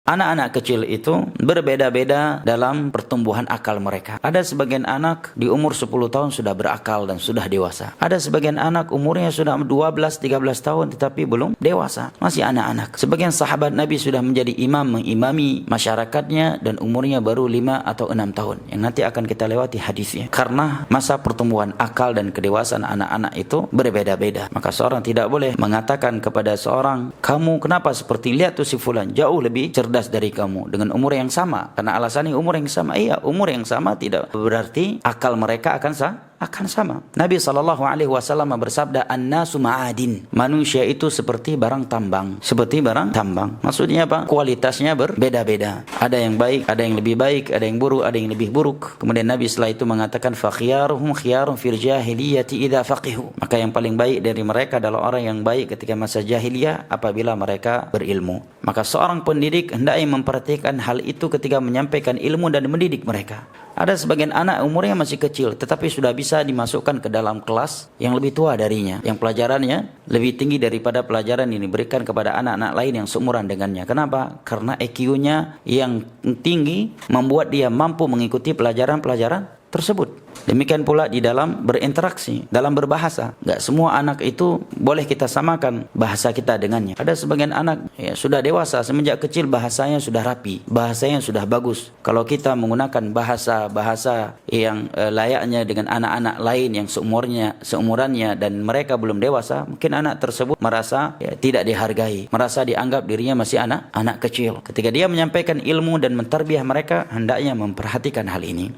Anak-anak kecil itu berbeda-beda dalam pertumbuhan akal mereka. Ada sebagian anak di umur 10 tahun sudah berakal dan sudah dewasa. Ada sebagian anak umurnya sudah 12-13 tahun tetapi belum dewasa, masih anak-anak. Sebagian sahabat Nabi sudah menjadi imam, mengimami masyarakatnya dan umurnya baru 5 atau 6 tahun. Yang nanti akan kita lewati hadisnya. Karena masa pertumbuhan akal dan kedewasaan anak-anak itu berbeda-beda. Maka seorang tidak boleh mengatakan kepada seorang, kamu kenapa seperti lihat tuh si fulan jauh lebih cerdas dari kamu dengan umur yang sama. Karena alasannya umur yang sama. Iya, umur yang sama tidak berarti akal mereka akan sama. Nabi SAW bersabda, an-nasu ma'adin. Manusia itu seperti barang tambang. Seperti barang tambang. Maksudnya apa? Kualitasnya berbeda-beda. Ada yang baik, ada yang lebih baik, ada yang buruk, ada yang lebih buruk. Kemudian Nabi setelah itu mengatakan, fakhiyaruhum khiyarun fil jahiliyati idza faqihu. Maka yang paling baik dari mereka adalah orang yang baik ketika masa jahiliyah apabila mereka berilmu. Maka seorang pendidik hendaknya memperhatikan hal itu ketika menyampaikan ilmu dan mendidik mereka. Ada sebagian anak umurnya masih kecil tetapi sudah bisa dimasukkan ke dalam kelas yang lebih tua darinya, yang pelajarannya lebih tinggi daripada pelajaran yang diberikan kepada anak-anak lain yang seumuran dengannya. Kenapa? Karena EQ-nya yang tinggi membuat dia mampu mengikuti pelajaran-pelajaran tersebut. Demikian pula di dalam berinteraksi, dalam berbahasa. Enggak semua anak itu boleh kita samakan bahasa kita dengannya. Ada sebagian anak sudah dewasa, semenjak kecil bahasanya sudah rapi, bahasanya sudah bagus. Kalau kita menggunakan bahasa yang layaknya dengan anak-anak lain yang seumurannya dan mereka belum dewasa, mungkin anak tersebut merasa tidak dihargai, merasa dianggap dirinya masih anak kecil. Ketika dia menyampaikan ilmu dan mentarbiah mereka, hendaknya memperhatikan hal ini.